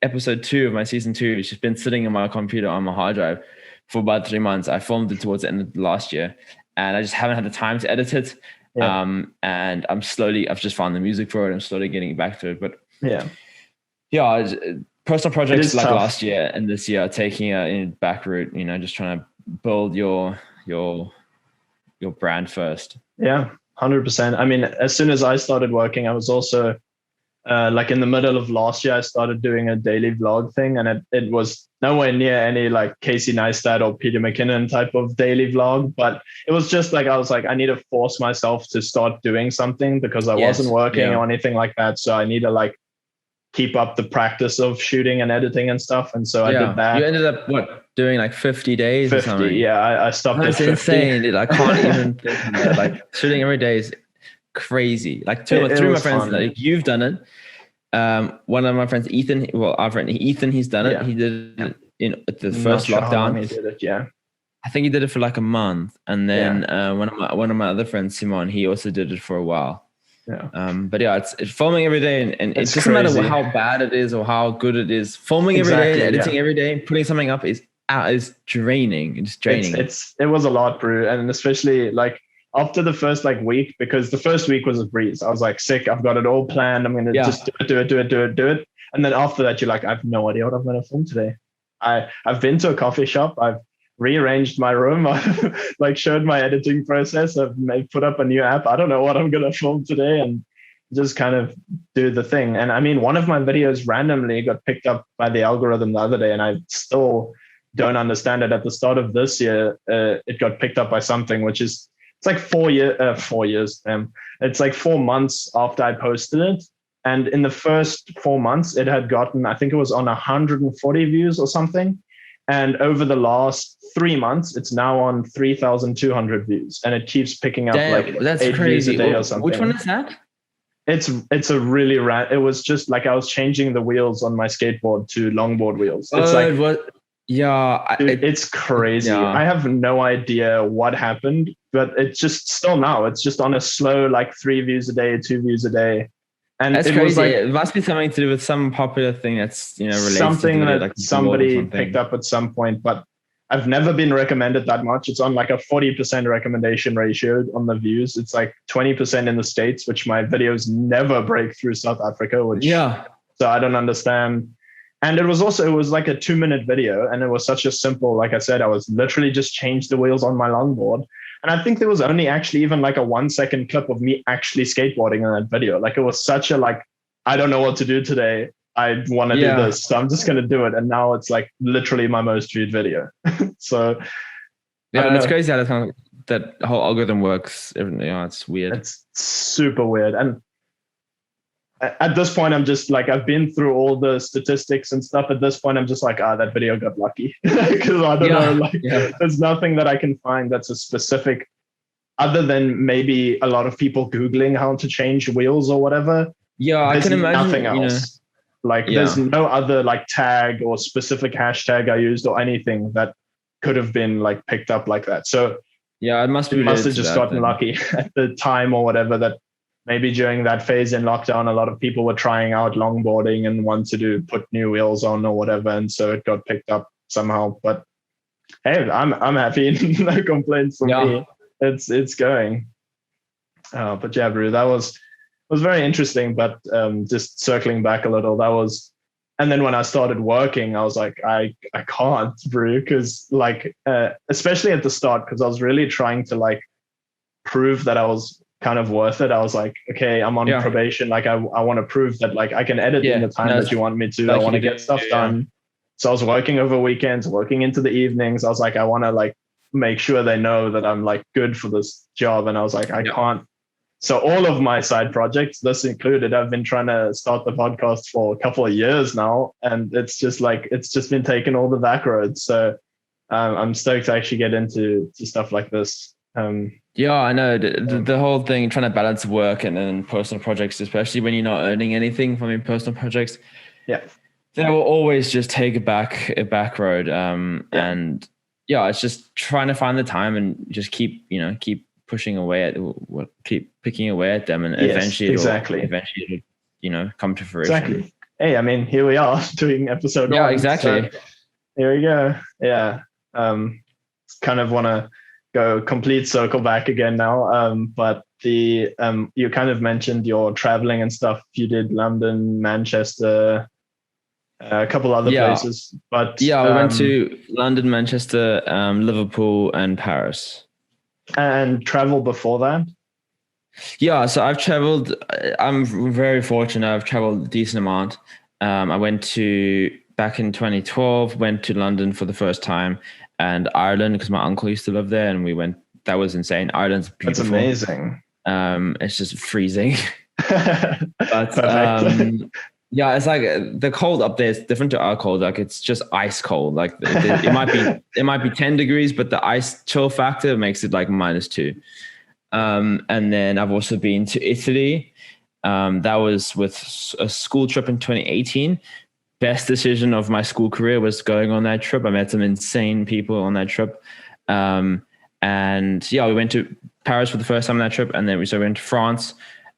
episode 2 of my season 2, which has been sitting in my computer on my hard drive for about 3 months. I filmed it towards the end of last year, and I just haven't had the time to edit it. Yeah. And I've just found the music for it. I'm slowly getting back to it, but personal projects like tough. Last year and this year are taking a back route, you know, just trying to build your brand first. Yeah, 100%. I mean, as soon as I started working, I was also like in the middle of last year, I started doing a daily vlog thing, and it was nowhere near any like Casey Neistat or Peter McKinnon type of daily vlog, but it was just like, I was like, I need to force myself to start doing something because I wasn't working or anything like that. So I need to like keep up the practice of shooting and editing and stuff. And so I did that. You ended up doing like 50 days 50, or something? Yeah, I stopped at 50. That's insane, dude. I can't even think of that. Like shooting every day is crazy. Like 2 or 3 of my friends, like, you've done it. One of my friends, Ethan, our friend Ethan, he's done it. Yeah. He did it at the first lockdown. He did it, yeah. I think he did it for like a month, and then one of my other friends, Simon, he also did it for a while. Yeah. But yeah, it's filming every day, and it doesn't matter how bad it is or how good it is. Filming every day and editing every day, putting something up is draining. It's draining. It was a lot, bro, and especially like after the first like week, because the first week was a breeze. I was like, sick. I've got it all planned. I'm gonna just do it. And then after that, you're like, I have no idea what I'm gonna film today. I've been to a coffee shop. I've rearranged my room. I've like showed my editing process. I've put up a new app. I don't know what I'm gonna film today, and just kind of do the thing. And I mean, one of my videos randomly got picked up by the algorithm the other day, and I still don't understand it. At the start of this year, it got picked up by something, which is it's like 4 years. It's like 4 months after I posted it. And in the first 4 months, it had gotten, I think it was on 140 views or something. And over the last 3 months, it's now on 3,200 views. And it keeps picking up that's 8 crazy. views a day or something. Which one is that? It's a really it was just like I was changing the wheels on my skateboard to longboard wheels. It's it's crazy. Yeah. I have no idea what happened, but it's just still now. It's just on a slow, like 3 views a day, 2 views a day. And that's crazy. It must be something to do with some popular thing that's, you know, related something to that like somebody picked up at some point, but I've never been recommended that much. It's on like a 40% recommendation ratio on the views. It's like 20% in the States, which my videos never break through South Africa, so I don't understand. And it was like a 2-minute video, and it was such a simple, like I said, I was literally just changed the wheels on my longboard. And I think there was only actually even like a 1-second clip of me actually skateboarding in that video. Like it was such a like, I don't know what to do today. I want to do this, so I'm just going to do it. And now it's like literally my most viewed video. So it's crazy how that whole algorithm works. It's weird. It's super weird. And at this point, I'm just like, I've been through all the statistics and stuff. At this point, I'm just like, that video got lucky. Because I don't know, there's nothing that I can find that's a specific, other than maybe a lot of people Googling how to change wheels or whatever. Yeah, I can imagine. Nothing else. There's no other like tag or specific hashtag I used or anything that could have been like picked up like that. So it must have just gotten lucky at the time or whatever, that maybe during that phase in lockdown, a lot of people were trying out longboarding and wanted to put new wheels on or whatever. And so it got picked up somehow, but hey, I'm happy. No complaints from me. It's going. But yeah, Brew, that was very interesting, but just circling back a little, and then when I started working, I was like, I can't, Brew, because like, especially at the start, because I was really trying to like prove that I was kind of worth it. I was like, okay, I'm on probation. Like I want to prove that like I can edit in the time that you want me to. Like I want to get stuff done. So I was working over weekends, working into the evenings. I was like, I want to like make sure they know that I'm like good for this job. And I was like, I can't so all of my side projects, this included, I've been trying to start the podcast for a couple of years now, and it's just been taking all the back roads. So I'm stoked to actually get into stuff like this. Yeah, I know the whole thing, trying to balance work and then personal projects, especially when you're not earning anything from your personal projects. Yeah, they will always just take a back road. And yeah, it's just trying to find the time and just keep pushing away at, keep picking away at them, and eventually it'll come to fruition. Exactly. Hey, I mean, here we are doing episode 1. Yeah, exactly. So here we go. Yeah. Kind of want to go complete circle back again now. But you kind of mentioned your traveling and stuff. You did London, Manchester, a couple other places. But we went to London, Manchester, Liverpool, and Paris. And travel before that? Yeah, so I've traveled. I'm very fortunate. I've traveled a decent amount. I went back in 2012, went to London for the first time, and Ireland because my uncle used to live there, and we went. That was insane. Ireland's beautiful. That's amazing. It's just freezing. But yeah, it's like the cold up there is different to our cold. Like it's just ice cold. Like it might be 10 degrees, but the ice chill factor makes it like -2. And then I've also been to Italy. That was with a school trip in 2018. Best decision of my school career was going on that trip. I met some insane people on that trip. And yeah, we went to Paris for the first time on that trip, and then we went to France.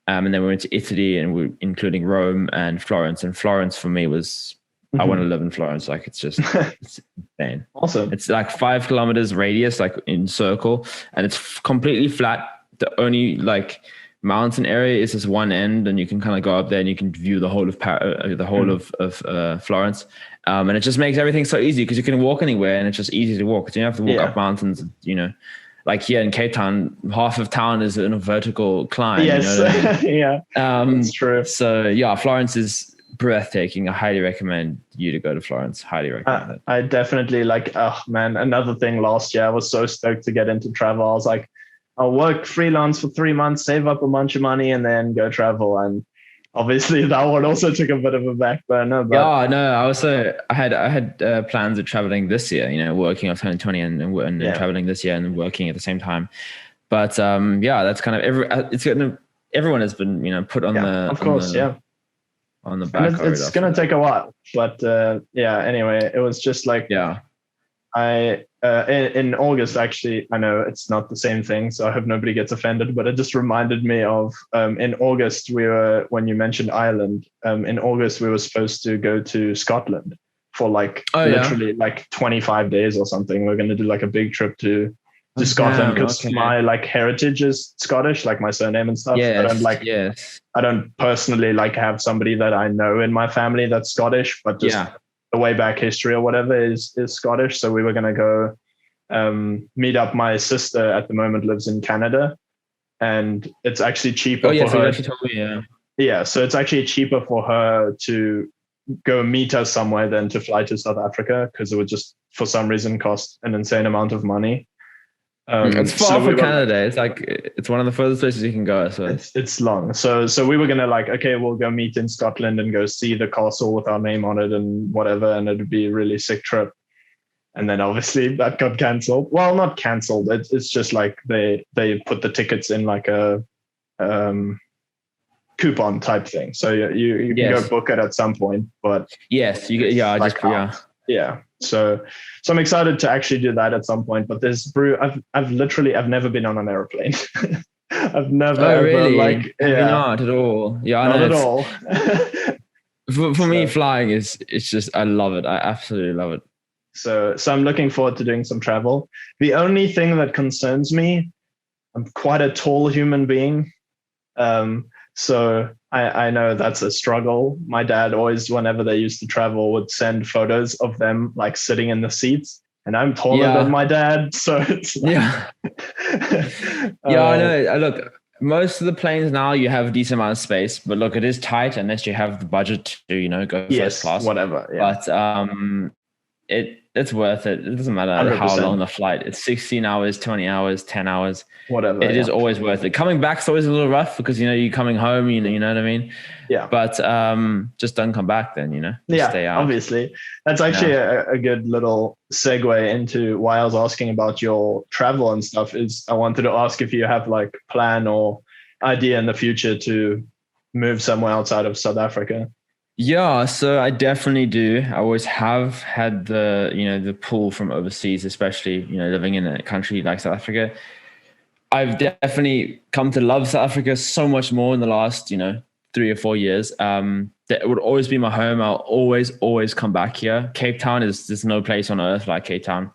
And then we went to Italy, and including Rome and Florence. And Florence for me was, I want to live in Florence. Like it's just, it's insane. Awesome. It's like 5 kilometers radius, like in circle, and it's completely flat. The only like mountain area is this one end, and you can kind of go up there and you can view the whole of Florence. And it just makes everything so easy because you can walk anywhere, and it's just easy to walk. You don't have to walk up mountains, Like here in Cape Town, half of town is in a vertical climb. Yes, I mean? Yeah, that's true. So yeah, Florence is breathtaking. I highly recommend you to go to Florence. Highly recommend it. I definitely another thing last year, I was so stoked to get into travel. I was like, I'll work freelance for 3 months, save up a bunch of money, and then go travel. And obviously that one also took a bit of a back burner. But I had plans of traveling this year, working on 2020 and traveling this year and working at the same time. But that's kind of everyone has been put on on the back. It's going to take a while, but anyway, it was just like I in August, actually, I know it's not the same thing, so I hope nobody gets offended, but it just reminded me of in August, when you mentioned Ireland, in August, we were supposed to go to Scotland for literally 25 days or something. We're going to do like a big trip to Scotland because my heritage is Scottish, like my surname and stuff. I don't personally have somebody that I know in my family that's Scottish, but just the way back history or whatever is Scottish. So we were going to go meet up. My sister at the moment lives in Canada, and it's actually cheaper for her. So it's actually cheaper for her to go meet us somewhere than to fly to South Africa, because it would just for some reason cost an insane amount of money. It's far from Canada. It's one of the furthest places you can go. So it's long. So we were gonna we'll go meet in Scotland and go see the castle with our name on it and whatever, and it'd be a really sick trip. And then obviously that got cancelled. Well, not cancelled. It's just they put the tickets in a coupon type thing. So you can go book it at some point. But So I'm excited to actually do that at some point. But I've never been on an airplane. I've never not at all. Yeah, not at all. For me, flying it's just, I love it. I absolutely love it. So I'm looking forward to doing some travel. The only thing that concerns me, I'm quite a tall human being. So I know that's a struggle. My dad always, whenever they used to travel, would send photos of them sitting in the seats, and I'm taller than my dad. So it's I know. Look, most of the planes now you have a decent amount of space, but look, it is tight unless you have the budget to go first class, whatever. Yeah. But it's worth it. It doesn't matter 100%. how long the flight. It's 16 hours, 20 hours, 10 hours. Whatever. It is always worth it. Coming back's always a little rough because, you're coming home, you know what I mean? Yeah. But just don't come back then, Just stay out. Obviously. That's actually a good little segue into why I was asking about your travel and stuff. Is I wanted to ask if you have like plan or idea in the future to move somewhere outside of South Africa. Yeah, so I definitely do. I always have had the pull from overseas, especially, living in a country like South Africa. I've definitely come to love South Africa so much more in the last, 3 or 4 years. That it would always be my home. I'll always come back here. Cape Town there's no place on earth like Cape Town.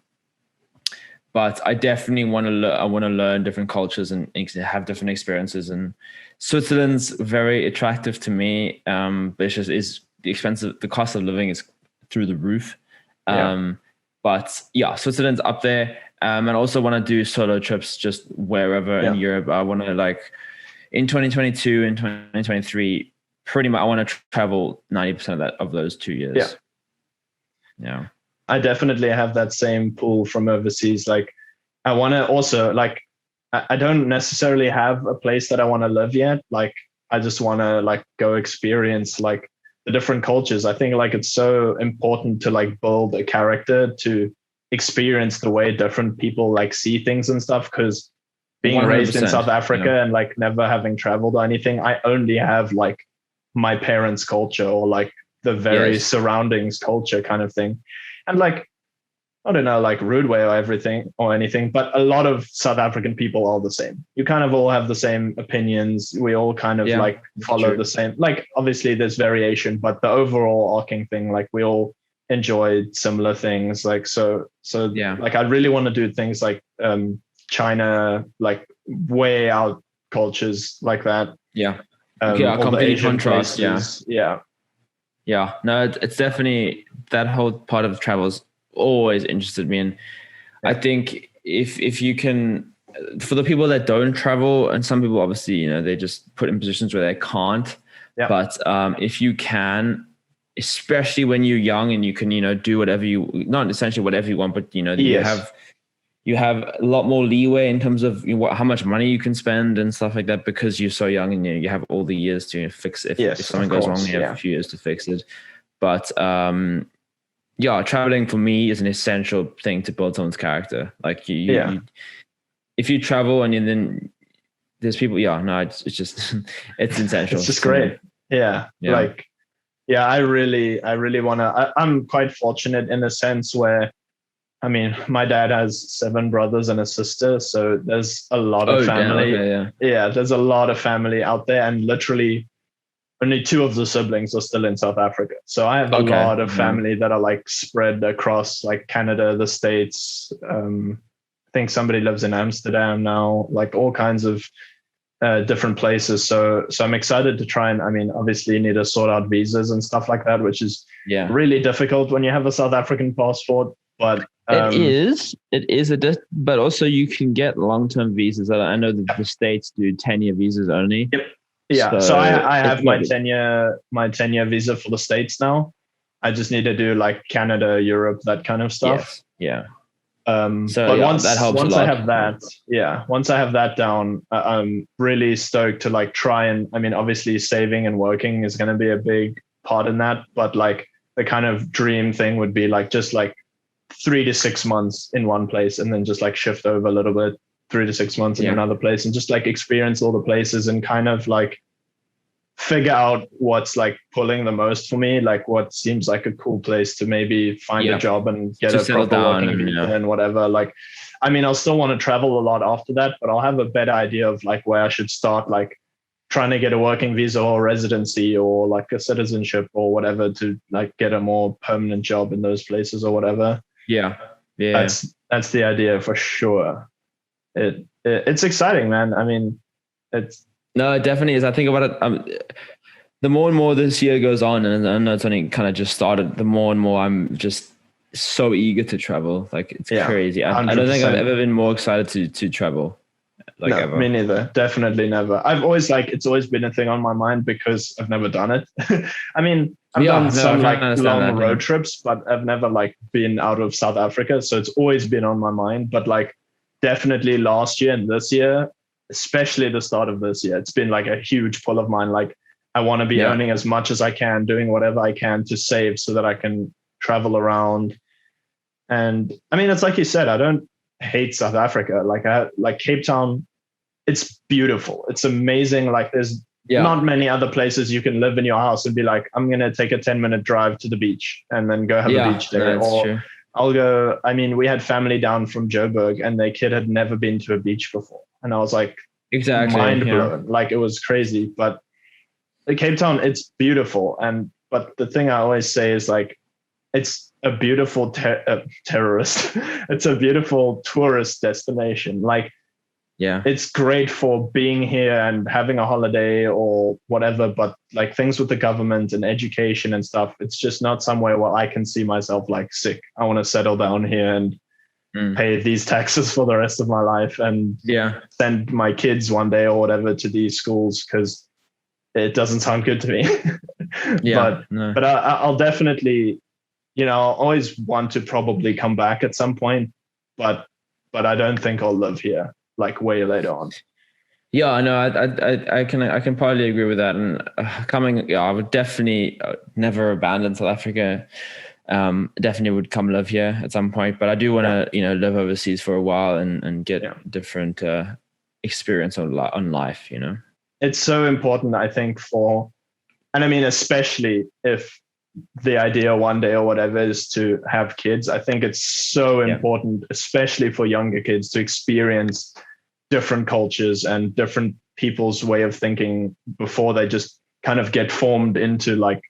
But I definitely want to learn different cultures and have different experiences. And Switzerland's very attractive to me. But it's just the cost of living is through the roof. But yeah, Switzerland's up there. And I also want to do solo trips just wherever in Europe. I want to in 2022 and 2023, pretty much I want to travel 90% of those 2 years. Yeah. I definitely have that same pull from overseas. Like I want to also I don't necessarily have a place that I want to live yet. Like I just want to go experience the different cultures. I think it's so important to build a character to experience the way different people see things and stuff. Because being raised in South Africa and never having traveled or anything, I only have my parents' culture or the very surroundings culture kind of thing. And I don't know, rude way or everything or anything, but a lot of South African people are the same. You kind of all have the same opinions. We all kind of follow the same, obviously there's variation, but the overall arcing thing, we all enjoy similar things. I really want to do things China, way out cultures like that. Yeah. Complete contrast. Places. Yeah. No, it's definitely that whole part of travel always interested me. And I think if you can, for the people that don't travel, and some people obviously, they just put in positions where they can't, but if you can, especially when you're young and you can, do whatever not essentially whatever you want, but you have a lot more leeway in terms of how much money you can spend and stuff like that, because you're so young and you have all the years to fix it. If something goes wrong, you have a few years to fix it. But traveling for me is an essential thing to build someone's character. You if you travel and then there's people, it's just it's essential. It's just great. I really want to. I'm quite fortunate in a sense where, I mean, my dad has 7 brothers and a sister, so there's a lot of family. There's a lot of family out there, and literally only 2 of the siblings are still in South Africa. So I have a lot of family that are spread across Canada, the States. I think somebody lives in Amsterdam now, all kinds of different places. So I'm excited to try and, obviously you need to sort out visas and stuff like that, which is really difficult when you have a South African passport. But it is but also you can get long-term visas. I know that the States do 10-year visas only. Yep. Yeah. So I have my 10-year visa for the States now. I just need to do Canada, Europe, that kind of stuff. Yes. But once that helps a lot. Once I have that down, I'm really stoked to try and, obviously saving and working is going to be a big part in that. But the kind of dream thing would be just 3 to 6 months in one place and then just shift over a little bit, 3 to 6 months in another place, and just experience all the places and kind of figure out what's pulling the most for me, what seems like a cool place to maybe find a job and get a proper working visa and whatever. I'll still want to travel a lot after that, but I'll have a better idea of where I should start, trying to get a working visa or residency or a citizenship or whatever to get a more permanent job in those places or whatever. That's the idea for sure. It's exciting, man. No, it definitely is. I think about it. The more and more this year goes on, and I know it's only kind of just started, the more and more I'm just so eager to travel. It's crazy. I don't think I've ever been more excited to travel. Ever. Me neither. Definitely never. I've always it's always been a thing on my mind because I've never done it. I've done some like long road trips, but I've never like been out of South Africa. So it's always been on my mind. But like definitely last year and this year, especially the start of this year, it's been like a huge pull of mine. Like I want to be earning as much as I can, doing whatever I can to save so that I can travel around. And I mean, it's like you said, I don't hate South Africa. Like Cape Town, it's beautiful. It's amazing. Like there's not many other places you can live in your house and be like, I'm going to take a 10-minute drive to the beach and then go have a beach day. Or I'll go, I mean, we had family down from Joburg and their kid had never been to a beach before. And I was like, mind blown. Like it was crazy. But the Cape Town, it's beautiful. But the thing I always say is like, it's a beautiful terrorist. It's a beautiful tourist destination. Like, it's great for being here and having a holiday or whatever, but like things with the government and education and stuff, it's just not somewhere where I can see myself like sick. I want to settle down here and pay these taxes for the rest of my life and send my kids one day or whatever to these schools, because it doesn't sound good to me. But I'll definitely, you know, I'll always want to probably come back at some point, but I don't think I'll live here like way later on. Yeah, no, I can probably agree with that. And I would definitely never abandon South Africa. Definitely would come live here at some point, but I do want to, you know, live overseas for a while and get different experience on life, you know. It's so important, I think, and I mean, especially if the idea one day or whatever is to have kids, I think it's so important, especially for younger kids, to experience different cultures and different people's way of thinking before they just kind of get formed into like,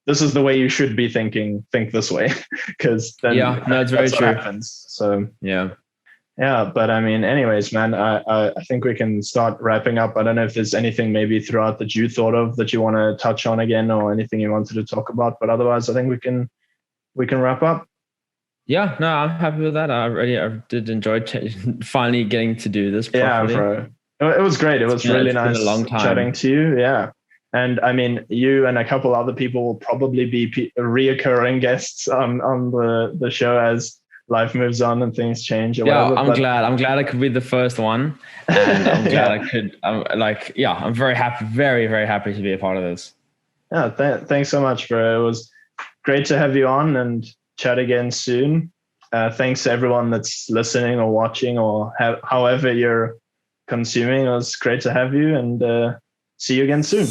this is the way you should be thinking, think this way. Because then it's very true. Happens. So but I mean, anyways, man, I think we can start wrapping up. I don't know if there's anything maybe throughout that you thought of that you want to touch on again, or anything you wanted to talk about, but otherwise I think we can wrap up. Yeah, no, I'm happy with that. I did enjoy finally getting to do this properly. Yeah, bro. It was great. It was really nice chatting to you. Yeah. And I mean, you and a couple other people will probably be reoccurring guests on the show as life moves on and things change. I'm glad I could be the first one, and I'm glad I could. I'm very happy, very, very happy to be a part of this. Yeah, thanks so much, bro. It was great to have you on and chat again soon. Thanks to everyone that's listening or watching or however you're consuming. It was great to have you, and see you again soon.